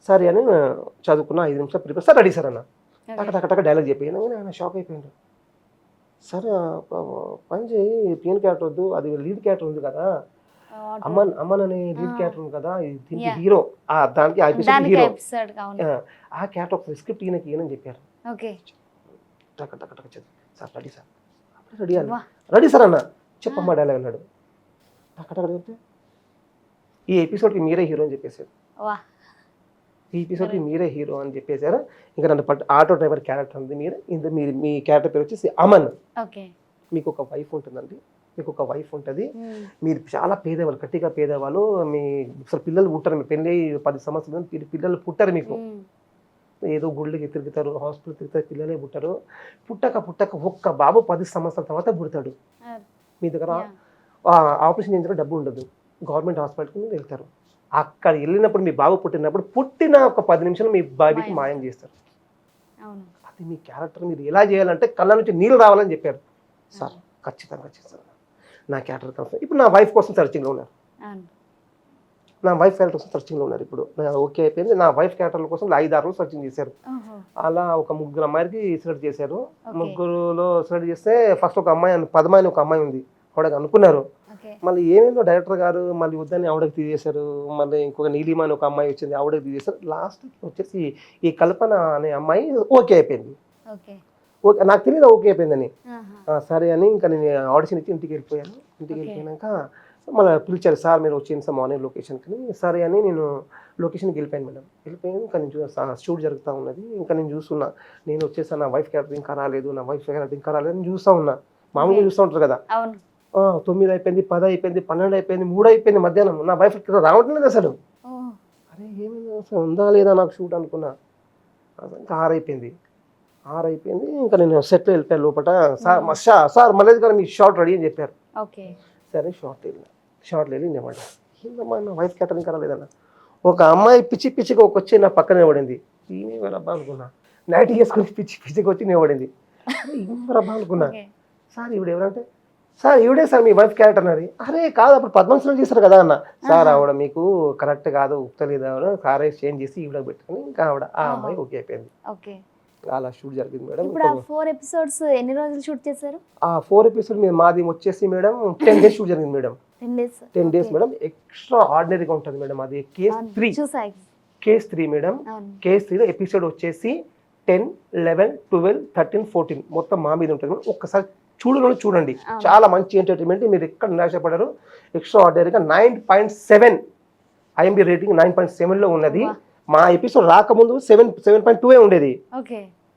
సరే అని చదువుకున్న 5 నిమిషాలు ప్రిపేర్ సార్ రెడీ సార్ అన్న టక డైలాగ్ చెప్పాను ఆయన షాక్ అయిపోయాడు సరే పని చేయి ప్యూన్ క్యారెక్టర్ వద్దు అది లీడ్ క్యారెక్టర్ ఉంది కదా అమన్ అనే లీడ్ క్యారెక్టర్ ఉంది కదా దీనికి హీరో దానికి హీరో ఆ క్యారెక్టర్ ఒక స్క్రిప్ట్ ఈయనని చెప్పారు టక చదివి sir ready sir ready sir అన్న చెప్పమ్మా డైలాగ్ అన్నాడు టక చెప్తే ఈ ఎపిసోడ్కి మీరే హీరో అని చెప్పేశారు ఈ ఎపిసోడ్కి మీరే హీరో అని చెప్పేశారు ఇంకా నన్ను ఆటో డ్రైవర్ క్యారెక్టర్ ఉంది మీరు మీ క్యారెక్టర్ పేరు వచ్చేసి అమన్ మీకు ఒక వైఫ్ ఉంటుందండి మీకు ఒక వైఫ్ ఉంటుంది మీరు చాలా పేదవాళ్ళు గట్టిగా పేదవాళ్ళు మీ అసలు పిల్లలు పుట్టారు మీ పెళ్ళి 10 సంవత్సరాలు పిల్లలు పుట్టారు మీకు ఏదో గుళ్ళకి తిరుగుతారు హాస్పిటల్ తిరుగుతారు పిల్లలే పుట్టారు పుట్టక ఒక్క బాబు 10 సంవత్సరాల తర్వాత పుడతాడు మీ దగ్గర ఆపరేషన్ చేయించడం డబ్బు ఉండదు గవర్నమెంట్ హాస్పిటల్కి మీరు వెళ్తారు అక్కడ వెళ్ళినప్పుడు మీ బాబు పుట్టిన ఒక 10 నిమిషాలు మీ బాబీకి మాయం చేస్తారు అది మీ క్యారెక్టర్ మీరు ఎలా చేయాలంటే కళ్ళ నుంచి నీళ్ళు రావాలని చెప్పారు సార్ ఖచ్చితంగా చేస్తారు నా క్యారెక్టర్ కన్ఫర్మ్ ఇప్పుడు నా వైఫ్ కోసం సర్చింగ్లో ఉన్నారు నా వైఫ్ క్యారెక్టర్ కోసం సర్చింగ్లో ఉన్నారు ఇప్పుడు ఓకే అయిపోయింది నా వైఫ్ క్యారెక్టర్ల కోసం 5-6 రోజులు సర్చింగ్ చేశారు అలా ఒక 3 అమ్మాయికి సెలెక్ట్ చేశారు 3లో సెలెక్ట్ చేస్తే ఫస్ట్ ఒక అమ్మాయి పద్మ అని ఒక అమ్మాయి ఉంది ఆవిడకి అనుకున్నారు మళ్ళీ ఏమేమో డైరెక్టర్ గారు మళ్ళీ వద్దని ఆవిడకి తీసేశారు మళ్ళీ ఇంకొక నీలిమా అని ఒక అమ్మాయి వచ్చింది ఆవిడకి తీసేశారు లాస్ట్కి వచ్చేసి ఈ కల్పన అనే అమ్మాయి ఓకే అయిపోయింది ఓకే నాకు తెలియదు ఓకే అయిపోయిందని సరే అని ఇంకా నేను ఆడిషన్ ఇచ్చి ఇంటికి వెళ్ళిపోయాక మళ్ళీ పిలిచారు సార్ మీరు వచ్చింది సార్ మార్నింగ్ లొకేషన్కి సరే అని నేను లొకేషన్కి వెళ్ళిపోయాను మేడం వెళ్ళిపోయాను ఇంకా నేను షూట్ జరుగుతూ ఉన్నది ఇంకా నేను చూస్తున్నా నేను వచ్చేసాను నా వైఫ్ క్యారెక్టర్ ఇంకా రాలేదు నా వైఫ్ క్యారెక్టర్ ఇంకా రాలేదు అని చూస్తూ ఉన్నా మామూలుగా చూస్తూ ఉంటారు కదా 9 అయిపోయింది 10 అయిపోయింది 12 అయిపోయింది 3 అయిపోయింది మధ్యాహ్నం నా వైఫ్ రావటం లేదు అసలు అరే ఏమైంది అసలు ఉందా లేదా నాకు షూట్ అనుకున్నా ఇంకా 6 అయిపోయింది ఇంకా నేను సెట్లో వెళ్ళిపోయాను లోపల సార్ మల్లేష్ గారు మీ షార్ట్ రెడీ అని చెప్పారు సరే షార్ట్ వెళ్ళి నిలబడ్డా ఏందమ్మా నా వైఫ్ క్యారెక్టర్ ఇంకా రాలేదన్న ఒక అమ్మాయి పిచ్చిగా వచ్చి నా పక్కన నిలబడింది ఈమె రబ్బా అనుకున్నా నైట్ వేసుకుని పిచ్చిగా వచ్చి నిలబడింది ఏం రబ్బా అనుకున్నా సార్ ఇప్పుడు ఎవరంటే సార్ ఈవిడే సార్ మీ వైఫ్ క్యారెక్టర్ అన్నది. అరే కాదు అప్పుడు పద్మశ్రీలో చేశారు కదా అన్న. సార్ ఆవిడ మీకు కరెక్ట్ కాదు ఉత్తలేదు ఆవిడ కార్ చేంజ్ చేసి ఈవిడ పెట్టుకుని ఇంకా ఆవిడ ఆ అమ్మాయి ఓకే అయిపోయింది. ఓకే. అలా షూట్ జరిగింది మేడం. ఇప్పుడు ఆ 4 ఎపిసోడ్స్ ఎన్ని రోజులు షూట్ చేశారు? ఆ 4 ఎపిసోడ్ మాది వచ్చేసి మేడం 10 డేస్ షూట్ జరిగింది మేడం. 10 days madam. ఎక్స్ట్రా ఆర్డినరీగా ఉంటుంది మేడం. అది కేస్ 3 మేడం. కేస్ 3లో ఎపిసోడ్ వచ్చేసి 10, 11, 12, 13, 14 మొత్తం మా మీద ఉంటుంది మేడం. ఒక్కసారి చూడండి చాలా మంచి ఎంటర్టైన్మెంట్. మీరు ఎక్కడ నిరాశపడరు. ఎక్స్ట్రా ఆర్డినరీగా 9.7 IMDb రేటింగ్ 9.7 లో ఉన్నది. మా ఎపిసోడ్ రాకముందు 7.2 ఉండేది.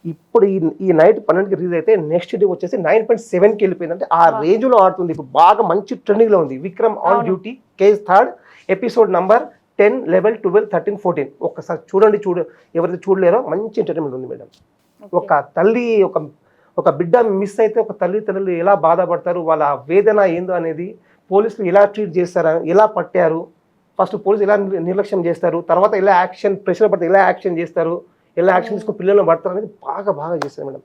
ఇప్పుడు ఈ నైట్ 12కి రిలీజ్ అయితే నెక్స్ట్ డే వచ్చేసి 9.7కి వెళ్ళిపోయింది. అంటే ఆ రేంజ్ లో ఆడుతుంది. ఇప్పుడు బాగా మంచి ట్రెండింగ్ లో ఉంది. Vikram on duty case 3 episode number 10, 11, 12, 13, 14 ఒక్కసారి చూడండి. ఎవరైతే చూడలేరో మంచి ఎంటర్టైన్మెంట్ ఉంది మేడం. ఒక తల్లి ఒక బిడ్డ మిస్ అయితే ఒక తల్లిదండ్రులు ఎలా బాధపడతారు, వాళ్ళ వేదన ఏందో అనేది, పోలీసులు ఎలా ట్రీట్ చేస్తారు, ఎలా పట్టారు, ఫస్ట్ పోలీసులు ఎలా నిర్లక్ష్యం చేస్తారు, తర్వాత ఎలా యాక్షన్ ప్రెషర్ పడితే ఎలా యాక్షన్ చేస్తారు, ఎలా యాక్షన్ తీసుకుని పిల్లలను పడతారు అనేది బాగా చేస్తారు మేడం.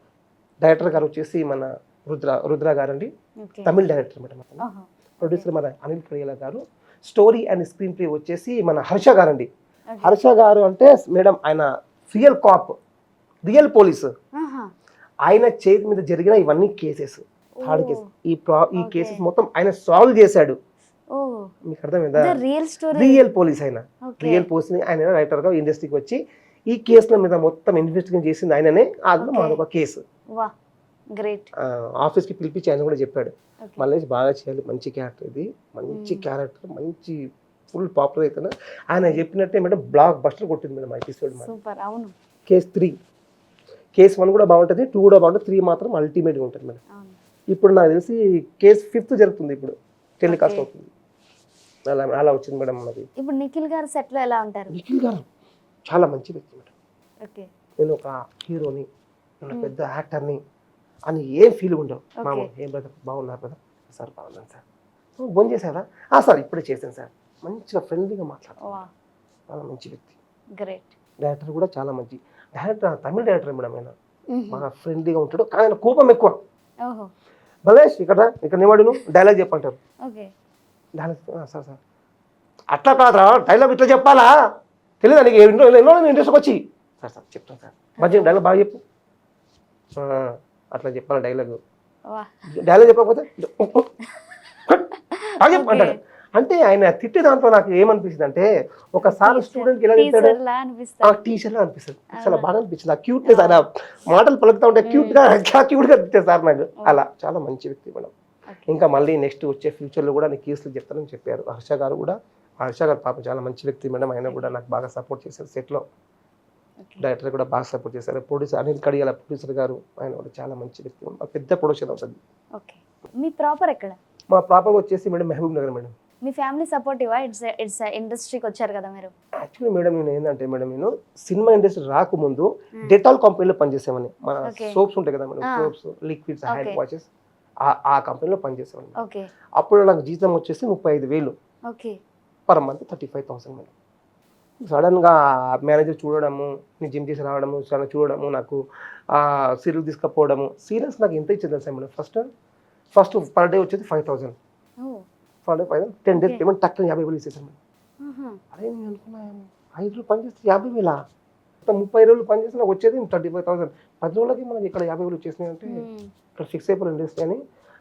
డైరెక్టర్ గారు వచ్చేసి మన రుద్ర గారు అండి, తమిళ డైరెక్టర్ మేడం. ప్రొడ్యూసర్ మన అనిల్ కడియాల గారు. స్టోరీ అండ్ స్క్రీన్ ప్లే వచ్చేసి మన హర్ష గారు అండి. హర్ష గారు అంటే మేడం ఆయన రియల్ కాప్, రియల్ పోలీసు. ఆయన చేతి మీద జరిగిన ఇవన్నీ కేసెస్, థర్డ్ కేసు, ఈ కేసెస్ మొత్తం ఆయన సాల్వ్ చేశాడు. మీకు అర్థమైందా? రియల్ పోలీస్ ఆయన. రియల్ పోలీస్ ఆయన రైటర్ గా ఇండస్ట్రీకి వచ్చి ఈ కేసుల మీద మొత్తం ఇన్వెస్టిగేషన్ చేసింది ఆయననే. అందులో మాదొక కేసు ఆఫీస్కి పిలిపించి ఆయన కూడా చెప్పాడు మళ్ళీ బాగా చేయాలి, మంచి క్యారెక్టర్ ఇది, మంచి క్యారెక్టర్, మంచి ఫుల్ పాపులర్ అవుతున్నా. ఆయన చెప్పినట్టే మేడం బ్లాక్ బస్టర్ కొట్టింది మేడం ఎపిసోడ్. కేస్ 3, కేస్ 1 కూడా బాగుంటుంది, 2 కూడా బాగుంటుంది, 3 మాత్రం అల్టిమేట్గా ఉంటుంది మేడం. ఇప్పుడు నాకు తెలిసి కేస్ 5th జరుగుతుంది, ఇప్పుడు టెలికాస్ట్ అవుతుంది. అలా వచ్చింది మేడం మనది. ఇప్పుడు నిఖిల్ గారు సెట్ లో ఎలా ఉంటారు? నిఖిల్ గారు చాలా మంచి వ్యక్తి మేడం. నేను ఒక హీరోని, నేను పెద్ద యాక్టర్ని అని ఏం ఫీల్ ఉండవు. మామూలు ఏం బ్రదర్ బాగున్నారు బ్రదర్, సార్ బాగున్నాను సార్, ఫోన్ చేశారా సార్ ఇప్పుడే చేశాను సార్, మంచిగా ఫ్రెండ్లీగా మాట్లాడతారు. చాలా మంచి వ్యక్తి. డైరెక్టర్ కూడా చాలా మంచి డైరెక్టర్, తమిళ డైరెక్టర్ మేడం. ఆయన బాగా ఫ్రెండ్లీగా ఉంటాడు, కానీ ఆయన కోపం ఎక్కువ. భలేష్ ఇక్కడ నివాడును డైలాగ్ చెప్పంటారు. డైలాగ్ సార్ అట్లా కాదురా, డైలాగ్ ఇట్లా చెప్పాలా తెలియదా నీకు? ఎన్నో ఇంట్రెస్ట్కి వచ్చి సార్ చెప్తాను సార్, మంచిగా డైలాగ్ బాగా చెప్పు, అట్లా చెప్పాలి డైలాగ్. డైలాగ్ చెప్పకపోతే అంటాడు. అంటే ఆయన తిట్టే దాంట్లో నాకు ఏమనిపిస్తుంది అంటే, ఒకసారి స్టూడెంట్ ఎలా తింటాడు, టీచర్ లా అనిపిస్తుంది. చాలా బాగా అనిపించింది ఆ క్యూట్నెస్. ఆయన మాటలు పలుకుతా ఉంటే క్యూట్ గా తిట్టే సార్ నాకు. అలా చాలా మంచి వ్యక్తి మేడం. ఇంకా మళ్ళీ నెక్స్ట్ వచ్చే ఫ్యూచర్ లో కూడా నేను కేసులు చెప్తానని చెప్పారు హర్ష గారు కూడా. హర్ష గారు పాపం చాలా మంచి వ్యక్తి మేడం. ఆయన కూడా నాకు బాగా సపోర్ట్ చేశారు సెట్ లో. డైరెక్టర్ కూడా బాగా సపోర్ట్ చేశారు. ప్రొడ్యూసర్ అనిల్ కడియాల ప్రొడ్యూసర్ గారు, ఆయన కూడా చాలా మంచి వ్యక్తి. పెద్ద ప్రొడక్షన్ అవుతుంది. మీ ప్రాపర్ ఎక్కడ? మా ప్రాపర్ వచ్చేసి మేడం మహబూబ్ నగర్ మేడం. మీ ఫ్యామిలీ సపోర్టివా? ఇట్స్ ఇండస్ట్రీకి వచ్చారు కదా మీరు. యాక్చువల్లీ మేడం నేను ఏంటంటే మేడం, నేను సినిమా ఇండస్ట్రీ రాకముందు డెటాల్ కంపెనీలో పనిచేసామని. మన సోప్స్ ఉంటాయి కదా madam, soaps, liquids, hand washes, ఆ కంపెనీలో పనిచేసామని. అప్పుడు నాకు జీతం వచ్చేసి 35,000 పర్ మంత్, 35,000 మేడం. సడన్ గా మేనేజర్ చూడడము, నేను జిమ్ చేసి రావడము, చూడడము, నాకు సీరియల్ తీసుకపోవడము. సీరియల్స్ నాకు ఎంత ఇచ్చేది తెలుసా మేడం? ఫస్ట్ పర్ డే వచ్చేది 5,000. 10 days పేమెంట్ తక్కువ 50,000 ఇచ్చేసాను. అదే నేను అనుకున్నాను 5 రోజులు పనిచేస్తే 50,000, 30 రోజులు పనిచేస్తే నాకు వచ్చేది 35,000. 10 రోజులకి మనకి ఇక్కడ 50,000 వచ్చేసినాయి అంటే ఇక్కడ ఫిక్స్ అయిపోయిన ఇండస్ట్రీ అని.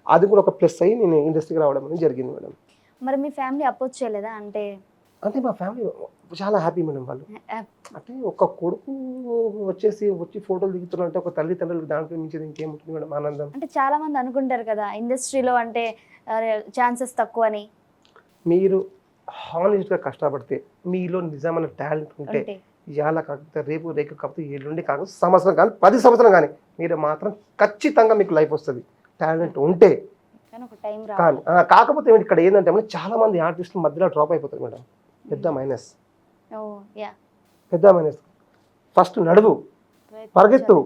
అది కూడా ఒక ప్లస్ అయ్యి నేను ఇండస్ట్రీకి రావడం అనేది జరిగింది మేడం. మరి మీ ఫ్యామిలీ అపోజ్ చేయలేదా? అంటే మా ఫ్యామిలీ చాలా హ్యాపీ మేడం. వాళ్ళు అంటే ఒక కొడుకు వచ్చి ఫోటోలు దిగుతున్నంటే ఒక తల్లిదండ్రులకు దాంట్లో మించేది ఇంకేముంటుంది మేడం ఆనందం. అంటే చాలా మంది అనుకుంటారు కదా ఇండస్ట్రీలో అంటే ఛాన్సెస్ తక్కువ అని. మీరు హానెస్ట్గా కష్టపడితే, మీలో నిజమైన టాలెంట్ ఉంటే, ఇవాళ కాకపోతే రేపు కాకపోతే ఎల్లుండి కాకపోతే సంవత్సరం కానీ 10 సంవత్సరం కానీ మీరు మాత్రం ఖచ్చితంగా మీకు లైఫ్ వస్తుంది టాలెంట్ ఉంటే. కానీ కాకపోతే ఇక్కడ ఏంటంటే చాలా మంది ఆర్టిస్టులు మధ్యలో డ్రాప్ అయిపోతారు మేడం. పెద్ద మైనస్. ఫస్ట్ నడువు, పరిగెత్తు,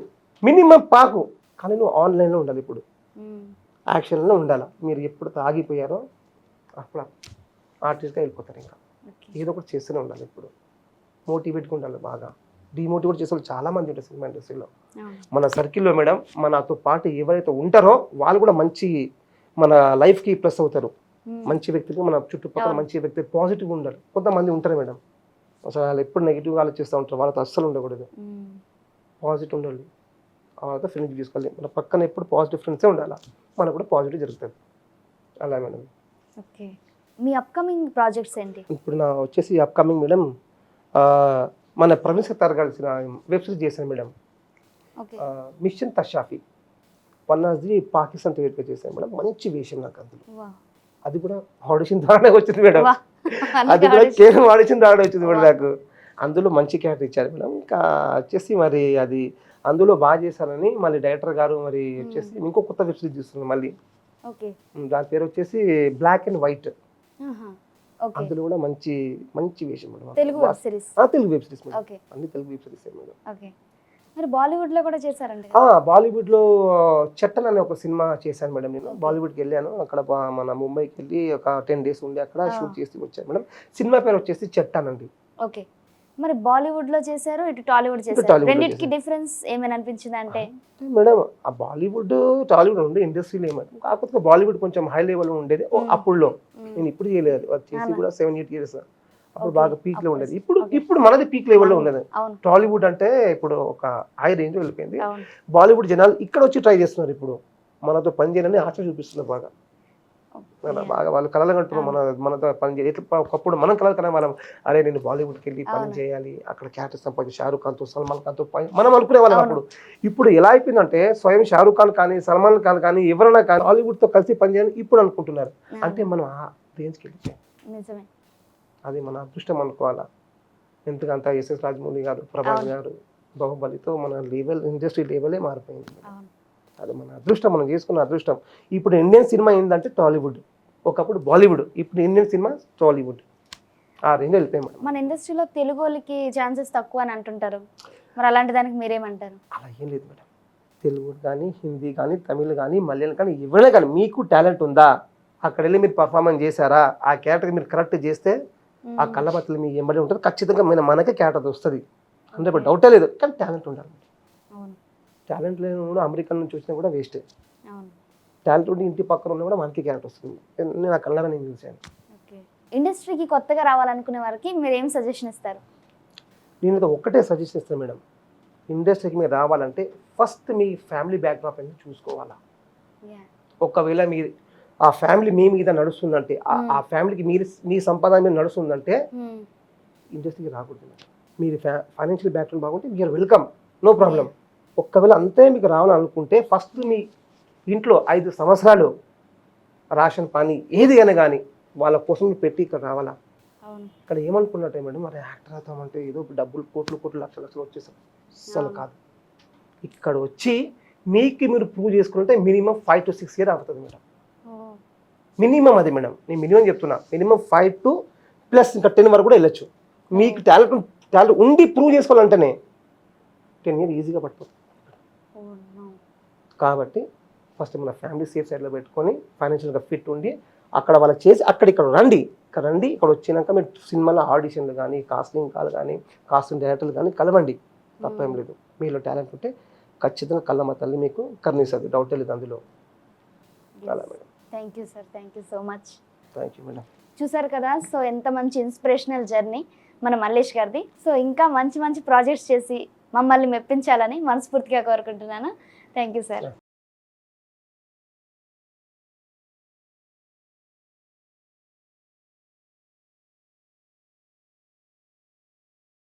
మినిమం పాకు, కానీ నువ్వు ఆన్లైన్లో ఉండాలి. ఇప్పుడు యాక్షన్లో ఉండాలి. మీరు ఎప్పుడు ఆగిపోయారో అప్పుడు ఆర్టిస్ట్గా వెళ్ళిపోతారు. ఇంకా ఏదో ఒకటి చేస్తూనే ఉండాలి. ఇప్పుడు మోటివేట్గా ఉండాలి. బాగా డిమోటివేట్ చేసే వాళ్ళు చాలా మంది ఉంటారు సినిమా ఇండస్ట్రీలో. మన సర్కిల్లో మేడం, మనతో పాటు ఎవరైతే ఉంటారో వాళ్ళు కూడా మంచి మన లైఫ్కి ప్లస్ అవుతారు. మంచి వ్యక్తులు మన చుట్టుపక్కల మంచి వ్యక్తి పాజిటివ్ ఉండాలి. కొంతమంది ఉంటారు మేడం అసలు వాళ్ళు ఎప్పుడు నెగిటివ్గా ఆలోచిస్తూ ఉంటారు, వాళ్ళతో అస్సలు ఉండకూడదు, పాజిటివ్ ఉండాలి. వాళ్ళతో ఫ్రెండ్స్ తీసుకోవాలి, మన పక్కన ఎప్పుడు పాజిటివ్ ఫ్రెండ్సే ఉండాలి, మనకు కూడా పాజిటివ్ జరుగుతుంది అలా మేడం. ఓకే, మీ అప్కమింగ్ ప్రాజెక్ట్స్ ఏంటి? ఇప్పుడు నా వచ్చేసి అప్కమింగ్ మేడం మన ప్రవీణ్ సత్తార్ కలిసిన వెబ్ సిరీస్ చేశాను మేడం, మిషన్ తషాఫీ. పన్నాజ్ది పాకిస్తాన్ టికెట్గా చేశాను మేడం. మంచి వేషం నాకు అందులో, అది కూడా ఆడిషన్ ద్వారానే వచ్చింది మేడం, అది కూడా కేవలం ఆడిషన్ ద్వారా వచ్చింది మేడం నాకు. అందులో మంచి క్యారెక్టర్ ఇచ్చారు మేడం. ఇంకా వచ్చేసి మరి అది అందులో బాగా చేశానని మళ్ళీ డైరెక్టర్ గారు మరి వచ్చేసి ఇంకో కొత్త వెబ్ సిరీస్ చూస్తున్నాం మళ్ళీ, దాని పేరు వచ్చేసి బ్లాక్ అండ్ వైట్. అందులో కూడా మంచి మంచి వేషం madam. Telugu web series? Telugu web series madam, అన్ని తెలుగు వెబ్ సిరీస్ మేడం. మరి బాలీవుడ్ లో కూడా చేశారండి? బాలీవుడ్ లో చట్టన్ అనే ఒక సినిమా చేశాను మేడం. నేను బాలీవుడ్కి వెళ్ళాను, అక్కడ మన ముంబైకి వెళ్ళి ఒక 10 days ఉండి అక్కడ షూట్ చేసి వచ్చాను మేడం. సినిమా పేరు వచ్చేసి చట్టన్ అండి. ఓకే, మరి బాలీవుడ్ లో చేశారు, ఇటు టాలీవుడ్ చేశారు, రెండింటికి డిఫరెన్స్ ఏమైనా అనిపించింది అంటే? మేడం ఆ బాలీవుడ్ టాలీవుడ్ ఉండే ఇండస్ట్రీలో ఏమైనా, కాకపోతే బాలీవుడ్ కొంచెం హై లెవెల్ ఉండేది అప్పుడులో. నేను ఇప్పుడు చేయలేదు, అది చేసి కూడా 7-8 years. అప్పుడు బాగా పీక్ లో ఉండేది. ఇప్పుడు మనది పీక్ లెవెల్లో ఉండదు. టాలీవుడ్ అంటే ఇప్పుడు ఒక హై రేంజ్ వెళ్ళిపోయింది. బాలీవుడ్ జనాలు ఇక్కడ వచ్చి ట్రై చేస్తున్నారు, ఇప్పుడు మనతో పని చేయాలని ఆశ చూపిస్తున్నారు బాగా. బాగా వాళ్ళు కళలు కంటున్నారు మనతో పని చేయాలి. ఒకప్పుడు మనం కళలు కన్నా వాళ్ళం, అరే నేను బాలీవుడ్కి వెళ్ళి పని చేయాలి, అక్కడ క్యారెక్టర్ సంపాదించి షారూక్ ఖాన్తో సల్మాన్ ఖాన్తో మనం అనుకునే వాళ్ళం అప్పుడు. ఇప్పుడు ఎలా అయిపోయిందంటే స్వయం షారూక్ ఖాన్ కానీ సల్మాన్ ఖాన్ కానీ ఎవరైనా కానీ బాలీవుడ్తో కలిసి పని చేయాలని ఇప్పుడు అనుకుంటున్నారు. అంటే మనం ఆ రేంజ్కి వెళ్ళిపోయాం, అది మన అదృష్టం అనుకోవాలా. ఎందుకంత ఎస్ఎస్ రాజమౌళి గారు, ప్రభాస్ గారు, బాహుబలితో మన లెవెల్ ఇండస్ట్రీ లెవెలే మారిపోయింది. అది మన అదృష్టం, మనం చేసుకున్న అదృష్టం. ఇప్పుడు ఇండియన్ సినిమా ఏంటంటే టాలీవుడ్, ఒకప్పుడు బాలీవుడ్, ఇప్పుడు ఇండియన్ సినిమా టాలీవుడ్, ఆ రేంజ్ వెళ్ళిపోయాం. మన ఇండస్ట్రీలో తెలుగు వాళ్ళకి ఛాన్సెస్ తక్కువ అని అంటుంటారు, మరి అలాంటి దానికి మీరేమంటారు? అలా ఏం లేదు మేడం, తెలుగు కానీ హిందీ కానీ తమిళ్ కానీ మలయాళం కానీ ఎవరైనా కానీ మీకు టాలెంట్ ఉందా, అక్కడ వెళ్ళి మీరు పర్ఫార్మెన్స్ చేశారా, ఆ క్యారెక్టర్ మీరు కరెక్ట్ చేస్తే ఆ కళ్ళబత్తలు మీ ఎంబడి ఉంటుంది, ఖచ్చితంగా మనకే క్యారెక్టర్ వస్తుంది, 100% డౌటే లేదు. కానీ టాలెంట్ ఉండాలి. టాలెంట్ లేని కూడా అమెరికన్ నుంచి వచ్చినా కూడా వేస్ట్. టాలెంట్ ఉండి ఇంటి పక్కన ఉన్నా కూడా మనకి క్యారెక్టర్ వస్తుంది. నేను ఆ కళ్ళగా నేను చూశాను. ఇండస్ట్రీకి కొత్తగా రావాలనుకునే వారికి మీరు ఏం సజెషన్ ఇస్తారు? నేను ఒక్కటే సజెషన్ ఇస్తాను మేడం, ఇండస్ట్రీకి మీరు రావాలంటే ఫస్ట్ మీ ఫ్యామిలీ బ్యాక్డ్రాప్ అనేది చూసుకోవాలా. ఒకవేళ మీరు ఆ ఫ్యామిలీ మీ మీద నడుస్తుందంటే, ఆ ఫ్యామిలీకి మీ సంపాదన మీద నడుస్తుందంటే ఇండస్ట్రీకి రాకూడదు. మీరు ఫైనాన్షియల్ బ్యాక్గ్రౌండ్ బాగుంటే మీరు వెల్కమ్, నో ప్రాబ్లం. ఒక్కవేళ అంతే మీకు రావాలనుకుంటే ఫస్ట్ మీ ఇంట్లో 5 సంవత్సరాలు రేషన్ పానీ ఏది అయినా కానీ వాళ్ళ కోసం పెట్టి ఇక్కడ రావాలా. ఇక్కడ ఏమనుకున్నట్టే మేడం, మరి యాక్టర్ అవుతామంటే ఏదో డబ్బులు కోట్లు లక్షలు వచ్చేసాం, అసలు కాదు. ఇక్కడ వచ్చి మీరు ప్రూవ్ చేసుకుంటే మినిమం 5 to 6 years అవుతుంది మేడం, మినిమం. అది మేడం నేను మినిమం చెప్తున్నా, మినిమం 5 to + ఇంకా 10 వరకు కూడా వెళ్ళొచ్చు. మీకు టాలెంట్ ఉండి ప్రూవ్ చేసుకోవాలంటేనే 10 years ఈజీగా పట్టుకోవచ్చు. కాబట్టి ఫస్ట్ మన ఫ్యామిలీ సేఫ్ సైడ్లో పెట్టుకొని ఫైనాన్షియల్గా ఫిట్ ఉండి అక్కడ వాళ్ళకి చేసి ఇక్కడ రండి. ఇక్కడ వచ్చినాక మీరు సినిమాలో ఆడిషన్లు కానీ కాస్టింగ్ కాల్ కానీ కాస్టింగ్ డైరెక్టర్లు కానీ కలవండి, తప్పేం లేదు. మీలో టాలెంట్ ఉంటే ఖచ్చితంగా కళ్ళమ్మ తల్లి మీకు కర్ణిస్తుంది, డౌటే లేదు అందులో. అలా madam. Thank you sir, thank you so much. Thank you madam. చూసారు కదా, సో ఎంత మంచి ఇన్స్పిరేషనల్ జర్నీ మన మల్లేష్ గారిది. సో ఇంకా మంచి మంచి ప్రాజెక్ట్స్ చేసి మమ్మల్ని మెప్పించాలని మనస్ఫూర్తిగా కోరుకుంటున్నాను. Thank you sir.